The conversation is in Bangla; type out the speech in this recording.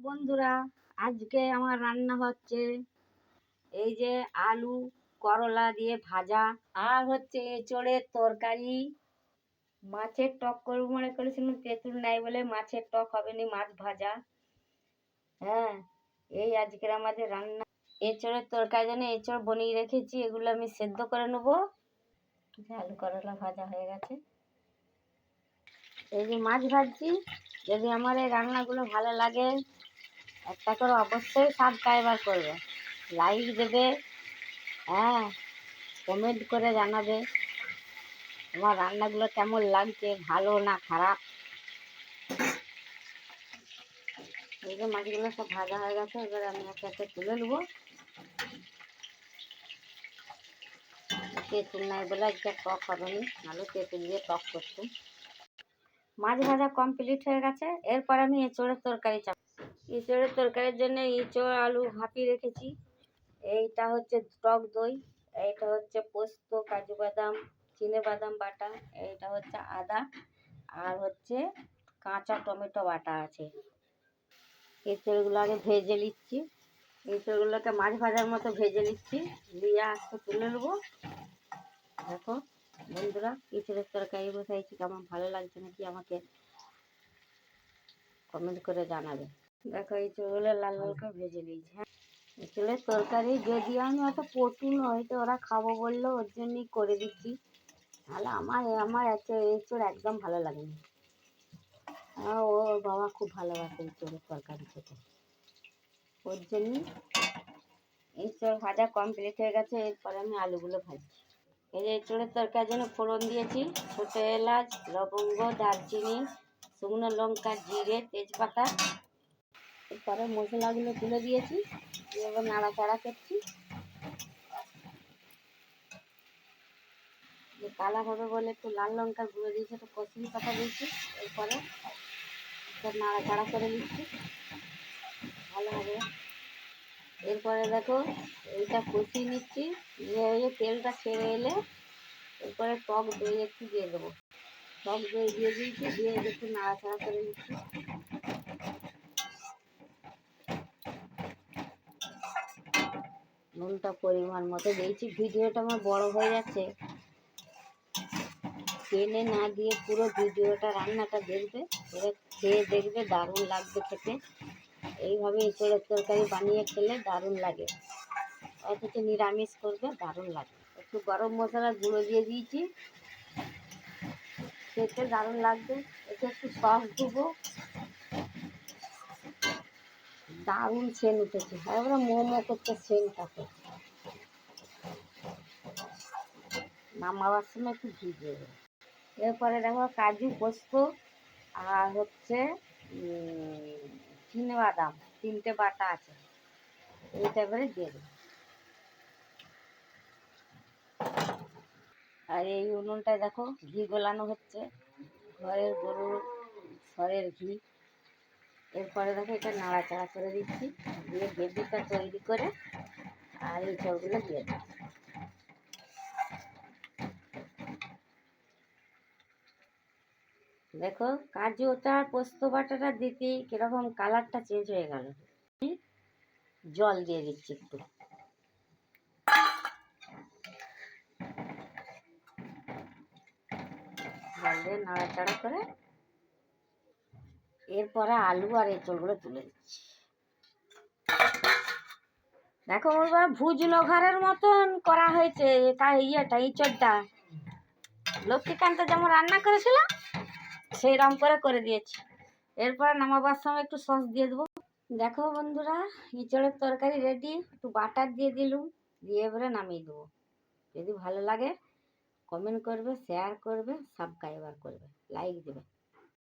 বন্ধুরা, আজকে আমার রান্না হচ্ছে এই যে আলু করলা দিয়ে ভাজা, আর হচ্ছে এঁচোড়ের তরকারি। মাছের টক করবো মনে করেছিলাম, তেঁতুল নাই বলে মাছের টক হবে না, মাছ ভাজা। হ্যাঁ, এই আজকের আমাদের রান্না। এঁচোড়ের তরকারি জন্য এঁচোড় বনিয়ে রেখেছি, এগুলো আমি সেদ্ধ করে নেবো। আলু করলা ভাজা হয়ে গেছে, এই যে মাছ ভাজছি। যদি আমার এই রান্নাগুলো ভালো লাগে, একটা করে অবশ্যই সাবস্ক্রাইবার করবে, লাইক দেবে, হ্যাঁ, কমেন্ট করে জানাবে আমার রান্নাগুলো কেমন লাগছে, ভালো না খারাপ। এই যে মাছগুলো সব ভাজা হয়ে গেছে, এবার আমি একটা একটা তুলে নেবো। তেঁতুল নাই বলে একটা টক হবে নি, নাহলে তেঁতুল দিয়ে টক করতাম। মাছ ভাজা কমপ্লিট হয়ে গেছে, এরপর আমি এঁচোড়ের তরকারি চাপ। এঁচোড়ের তরকারির জন্য এঁচোড় আলু ভাপিয়ে রেখেছি। এইটা হচ্ছে টক দই, এইটা হচ্ছে পোস্ত, কাজু বাদাম, চিনে বাদাম বাটা, এইটা হচ্ছে আদা, আর হচ্ছে কাঁচা টমেটো বাটা আছে। এঁচোড়গুলো আগে ভেজে নিচ্ছি, এঁচোড়গুলোকে মাছ ভাজার মতো ভেজে নিচ্ছি, দিয়ে আস্তে তুলে নেবো। দেখো বন্ধুরা, এঁচোড়ের তরকারি বসাইছি, কেমন ভালো লাগছে নাকি আমাকে কমেন্ট করে জানাবে। দেখো এঁচোড়গুলো লাল লাল করে ভেজে নিয়েছি। হ্যাঁ, এঁচোড়ের তরকারি যদি আমি অত পটু নয়, তো ওরা খাবো বললো, ওর জন্যই করে দিচ্ছি। তাহলে আমার এঁচোড় একদম ভালো লাগে না। ও বাবা খুব ভালোবাসে এঁচোড়ের তরকারি খেতে, ওর জন্যই। এঁচোড় ভাজা কমপ্লিট হয়ে গেছে, এরপরে আমি আলুগুলো ভাজছি। এই যে এঁচোড়ের তরকারির জন্য ফোড়ন দিয়েছি, ছোটো এলাচ, লবঙ্গ, দারচিনি, শুকনো লঙ্কা, জিরে, তেজপাতা। এরপরে মশলাগুলো তুলে দিয়েছি, এবার নাড়াচাড়া করছি। যে কালার হবে বলে একটু লাল লঙ্কার গুঁড়ো দিয়েছি, একটু কসুরি পাতা দিয়েছি। এরপরে নাড়াচাড়া করে নিচ্ছি ভালো হবে। এরপরে দেখো এইটা কষিয়ে নিচ্ছি, দিয়ে তেলটা ছেড়ে এলে এরপরে টক দই একটু দিয়ে দেবো। টক দই দিয়ে দিয়েছি, দিয়ে একটু নাড়াচাড়া করে নিচ্ছি। নুনটা পরিমাণ মতো দিয়েছি। ভিডিওটা আমার বড় হয়ে যাচ্ছে, টেনে না দিয়ে পুরো ভিডিওটা রান্নাটা দেখবে, এবার খেয়ে দেখবে, দারুণ লাগবে খেতে। এইভাবে এঁচোড়ের তরকারি বানিয়ে খেলে দারুণ লাগে, অথচ নিরামিষ করবে, দারুণ লাগে। একটু গরম মশলার গুঁড়ো দিয়ে দিয়েছি, খেতে দারুণ লাগবে। এতে একটু সস দেবো, দারুণ সেন্ট উঠেছে, এবারে মোমো করতে সেন্টটাকে। নামাবার সময় একটু ঘি দিয়ে দেবো। এরপরে দেখো কাজু, পোস্ত আর হচ্ছে চিনে বাদাম, তিনটে বাটা আছে, এইটা এবারে দিয়ে দেবো। আর এই উনুনটায় দেখো ঘি গোলানো হচ্ছে, ঘরের গরুর সরের ঘি। এরপরে দেখো এটা নাড়াচাড়া করে দিচ্ছি, দিয়ে গ্রেভিটা তৈরি করে আর এই সবগুলো দিয়ে দেবো। দেখো কাজুটা পোস্ত বাটাটা দিতেই কিরকম কালারটা চেঞ্জ হয়ে গেল। জল দিয়ে দিচ্ছি একটু, জল দিয়ে নাড়াচাড়া করে এরপরে আলু আর এঁচোড়গুলো তুলে দিচ্ছি। দেখো ওইবার ভুজ লোঘারের মতন করা হয়েছে ইয়েটা, এঁচোড়টা লক্ষ্মীকান্ত যেমন রান্না করেছিল সেই রকম করে দিয়েছি। এরপরে নামাবার সময় একটু সস দিয়ে দেবো। দেখো বন্ধুরা, এঁচোড়ের তরকারি রেডি, একটু বাটার দিয়ে দিলুম, দিয়ে এবারে নামিয়ে দেবো। যদি ভালো লাগে কমেন্ট করবে, শেয়ার করবে, সাবস্ক্রাইবার করবে, লাইক দেবে।